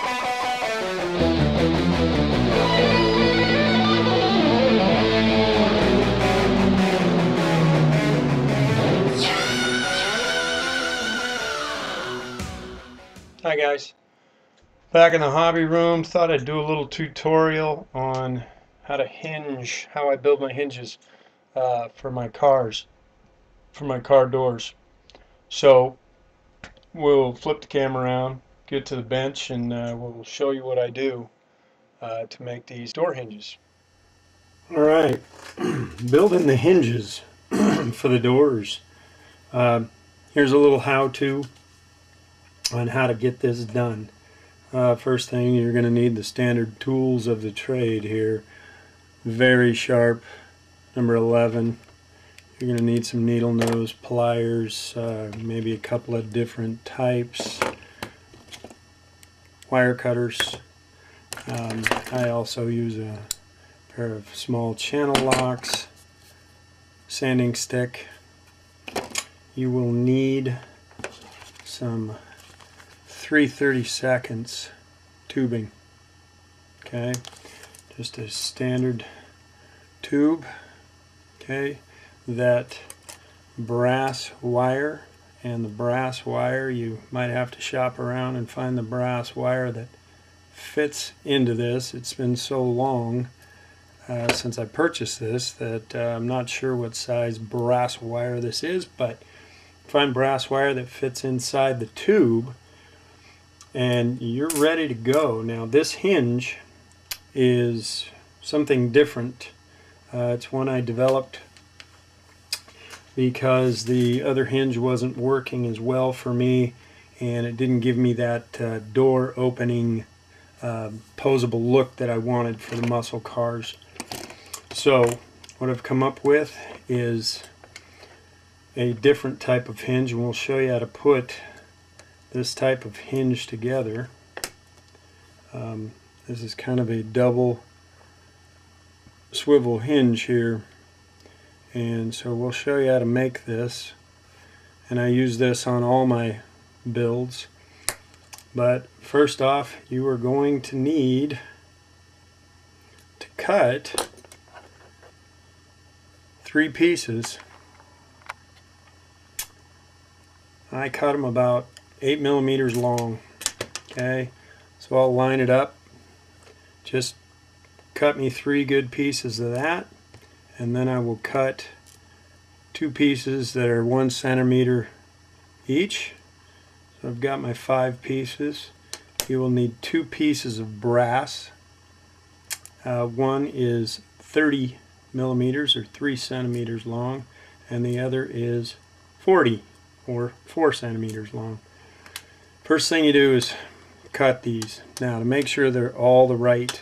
Hi guys, back in the hobby room. Thought I'd do a little tutorial on how to hinge, how I build my hinges for my cars, for my car doors. So we'll flip the camera around, get to the bench, and we'll show you what I do to make these door hinges. All right, building the hinges for the doors. Here's a little how-to on how to get this done. First thing, you're going to need the standard tools of the trade here. Very sharp, number 11. You're going to need some needle nose pliers, maybe a couple of different types, wire cutters. I also use a pair of small channel locks, sanding stick. You will need some 3/32 tubing. Okay, just a standard tube. Okay, that brass wire, and the brass wire, you might have to shop around and find the brass wire that fits into this. It's been so long since I purchased this that I'm not sure what size brass wire this is, but find brass wire that fits inside the tube and you're ready to go. Now this hinge is something different. It's one I developed because the other hinge wasn't working as well for me, and it didn't give me that door opening posable look that I wanted for the muscle cars. So what I've come up with is a different type of hinge, and we'll show you how to put this type of hinge together. This is kind of a double swivel hinge here, and so we'll show you how to make this, and I use this on all my builds. But first off, you are going to need to cut 3 pieces. I cut them about 8 millimeters long. Okay, so I'll line it up. Just cut me 3 good pieces of that, and then I will cut 2 pieces that are 1 centimeter each. So I've got my 5 pieces. You will need 2 pieces of brass. One is 30 millimeters or 3 centimeters long, and the other is 40 or 4 centimeters long. First thing you do is cut these. Now, to make sure they're all the right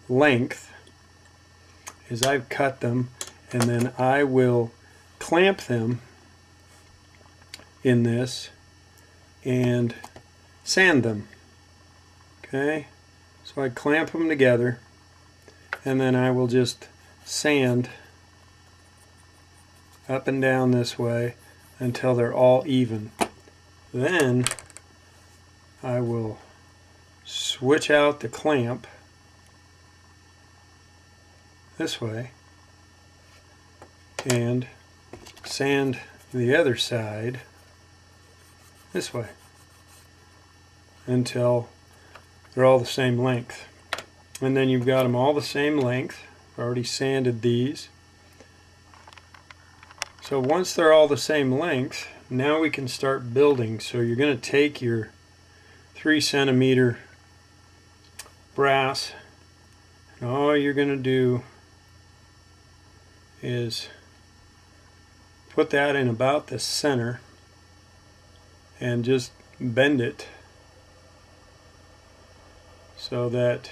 length, is I've cut them, and then I will clamp them in this and sand them. Okay, so I clamp them together, and then I will just sand up and down this way until they're all even. Then I will switch out the clamp this way and sand the other side this way until they're all the same length. And then you've got them all the same length. I've already sanded these. So once they're all the same length, now we can start building. So you're going to take your 3 centimeter brass, and all you're going to do is put that in about the center and just bend it so that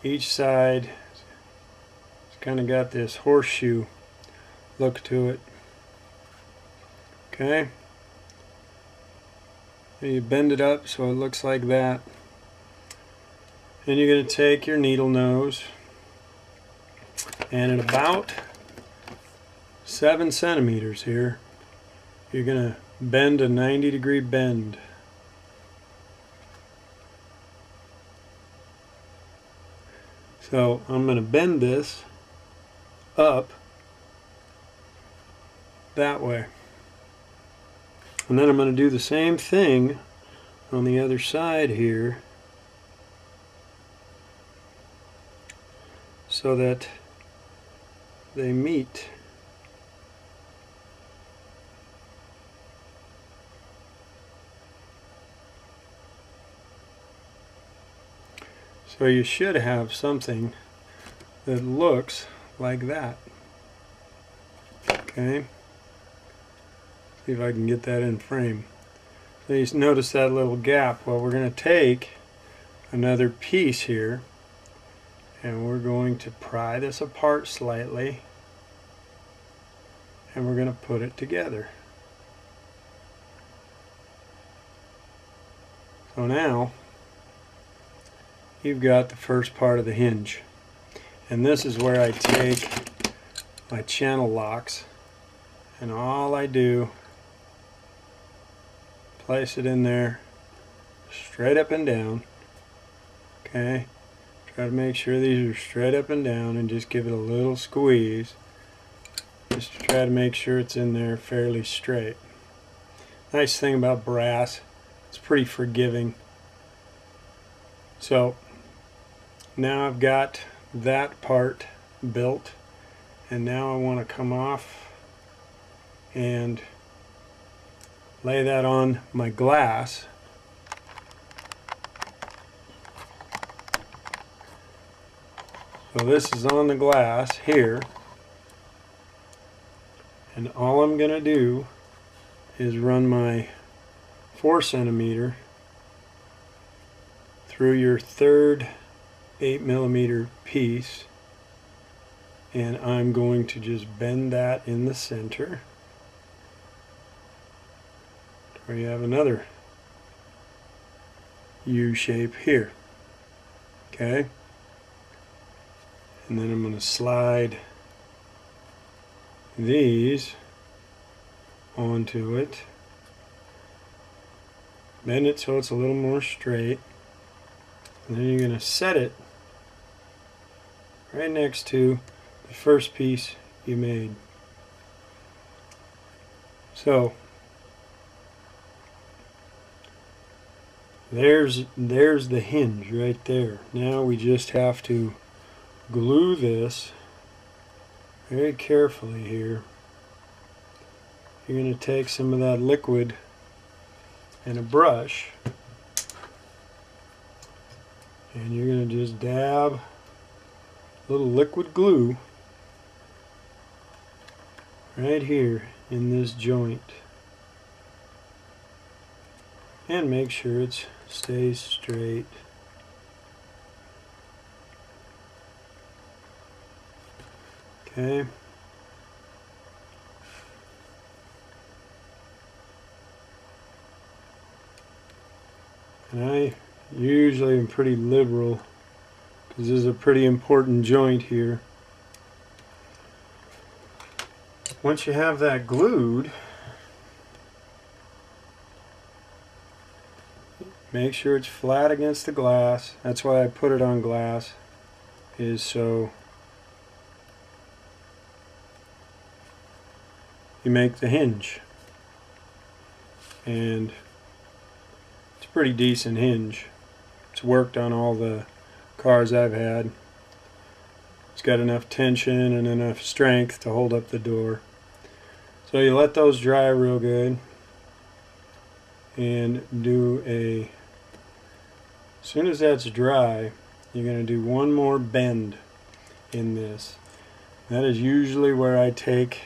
each side has kind of got this horseshoe look to it. Okay, and you bend it up so it looks like that. Then you're going to take your needle nose, and at about 7 centimeters here, you're going to bend a 90-degree bend. So I'm going to bend this up that way. And then I'm going to do the same thing on the other side here, so that they meet. So you should have something that looks like that. Okay, see if I can get that in frame. So you notice that little gap. Well, we're going to take another piece here and we're going to pry this apart slightly and we're going to put it together. So now you've got the first part of the hinge, and this is where I take my channel locks and all I do, place it in there straight up and down. Okay, try to make sure these are straight up and down and just give it a little squeeze just to try to make sure it's in there fairly straight. Nice thing about brass, it's pretty forgiving. So now I've got that part built, and now I want to come off and lay that on my glass. So this is on the glass here, and all I'm going to do is run my 4 centimeter through your third 8mm piece, and I'm going to just bend that in the center where you have another U shape here. Okay, and then I'm going to slide these onto it, bend it so it's a little more straight, and then you're going to set it right next to the first piece you made. So there's the hinge right there. Now we just have to glue this very carefully here. You're going to take some of that liquid and a brush, and you're going to just dab a little liquid glue right here in this joint, and make sure it stays straight. Okay. And I usually am pretty liberal because this is a pretty important joint here. Once you have that glued, make sure it's flat against the glass. That's why I put it on glass, is so you make the hinge. And it's a pretty decent hinge. It's worked on all the cars I've had. It's got enough tension and enough strength to hold up the door. So you let those dry real good and do a, as soon as that's dry, you're going to do one more bend in this. That is usually where I take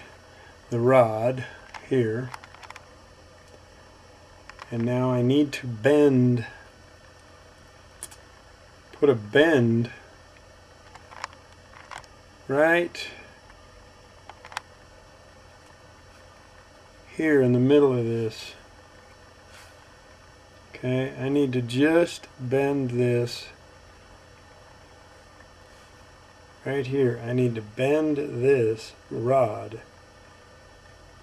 the rod here, and now I need to bend, put a bend right here in the middle of this. Okay, I need to just bend this right here. I need to bend this rod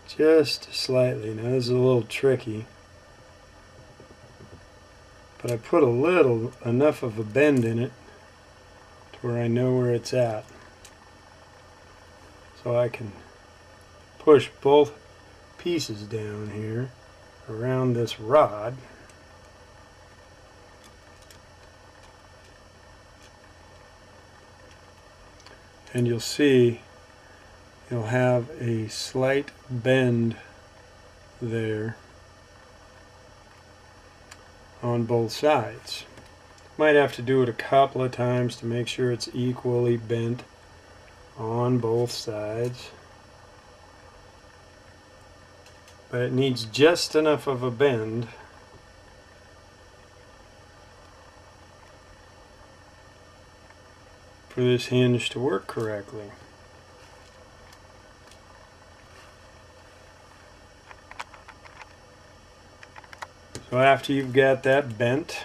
just slightly. Now this is a little tricky, but I put enough of a bend in it to where I know where it's at. So I can push both pieces down here around this rod. And you'll see you'll have a slight bend there on both sides. Might have to do it a couple of times to make sure it's equally bent on both sides. But it needs just enough of a bend for this hinge to work correctly. So after you've got that bent,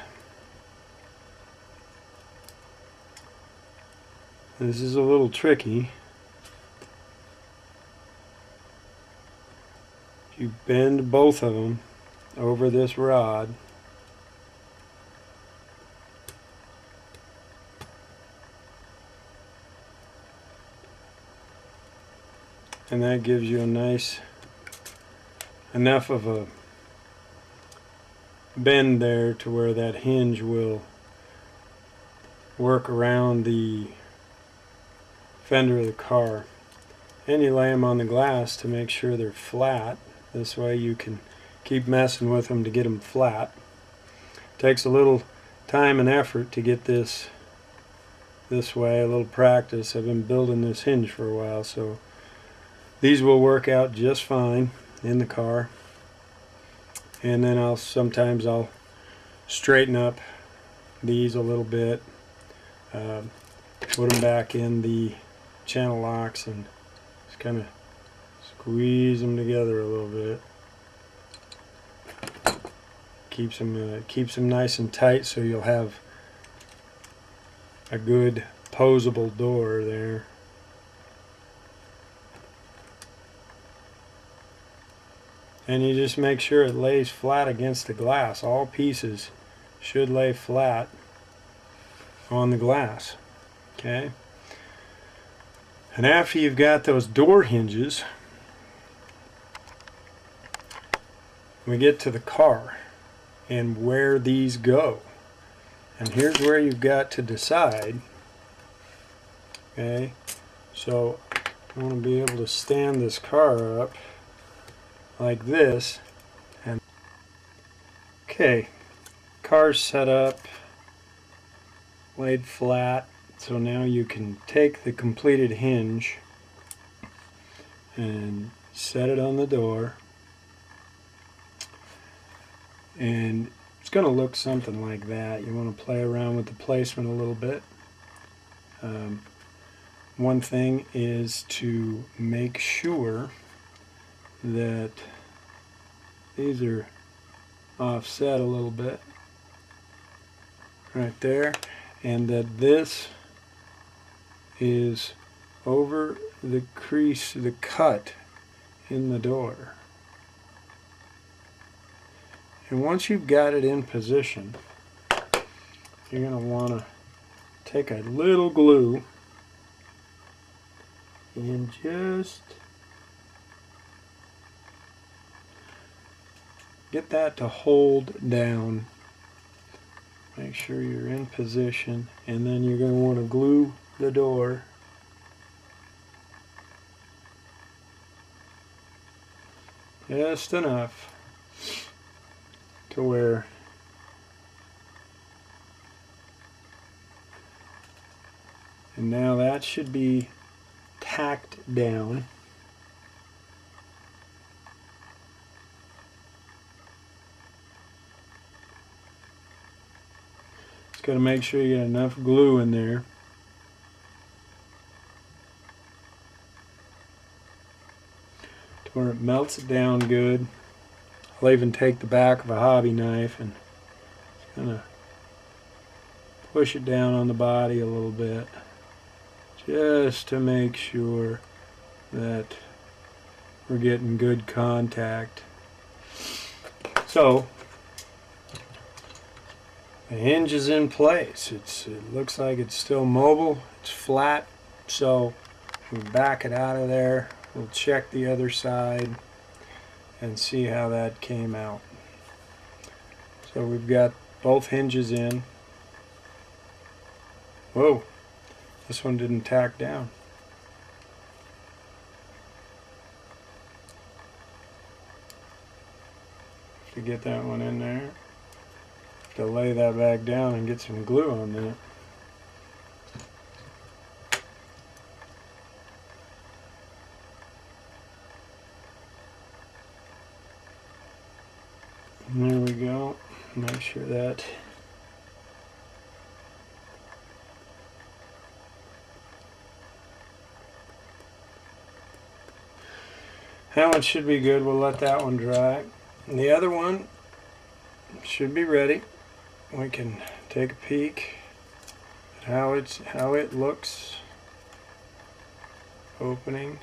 this is a little tricky. You bend both of them over this rod, and that gives you a nice enough of a bend there to where that hinge will work around the fender of the car. And you lay them on the glass to make sure they're flat. This way you can keep messing with them to get them flat. Takes a little time and effort to get this way, a little practice. I've been building this hinge for a while, so these will work out just fine in the car. And then sometimes I'll straighten up these a little bit, put them back in the channel locks and just kind of squeeze them together a little bit. Keeps them nice and tight, so you'll have a good posable door there. And you just make sure it lays flat against the glass. All pieces should lay flat on the glass. Okay? And after you've got those door hinges, we get to the car and where these go. And here's where you've got to decide. Okay? So I want to be able to stand this car up like this. And okay, car's set up, laid flat, so now you can take the completed hinge and set it on the door, and it's going to look something like that. You want to play around with the placement a little bit. One thing is to make sure that these are offset a little bit right there, and that this is over the crease, the cut in the door. And once you've got it in position, you're going to want to take a little glue and just get that to hold down. Make sure you're in position, and then you're going to want to glue the door just enough to where and now that should be tacked down. Got to make sure you get enough glue in there. To where it melts it down good. I'll even take the back of a hobby knife and kind of push it down on the body a little bit, just to make sure that we're getting good contact. So The hinge is in place. It looks like it's still mobile. It's flat, so we back it out of there. We'll check the other side and see how that came out. So we've got both hinges in. Whoa, this one didn't tack down. To get that one in there, to lay that back down and get some glue on that. And there we go. Make sure that one should be good. We'll let that one dry. And the other one should be ready. We can take a peek at how it looks opening.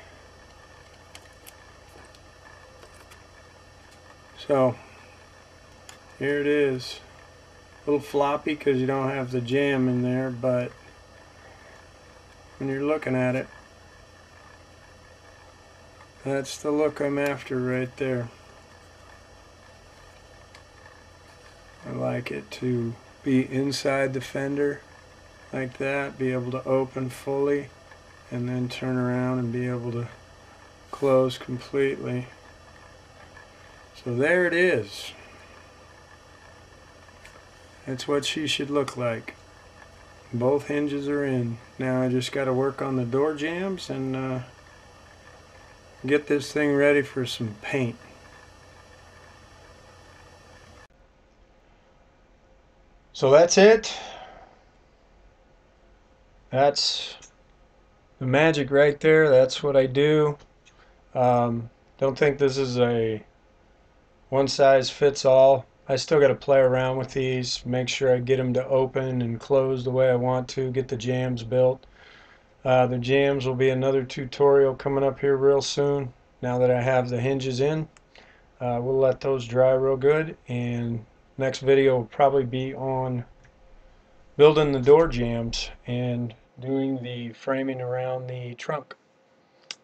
So here it is. A little floppy because you don't have the jam in there, but when you're looking at it, that's the look I'm after right there. I like it to be inside the fender like that, be able to open fully, and then turn around and be able to close completely. So there it is. That's what she should look like. Both hinges are in. Now I just got to work on the door jambs and get this thing ready for some paint. So that's it. That's the magic right there. That's what I do. Don't think this is a one size fits all. I still got to play around with these, make sure I get them to open and close the way I want to, get the jams built. The jams will be another tutorial coming up here real soon. Now that I have the hinges in, we'll let those dry real good, and next video will probably be on building the door jambs and doing the framing around the trunk.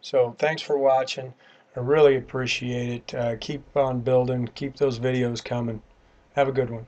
So thanks for watching. I really appreciate it. Keep on building. Keep those videos coming. Have a good one.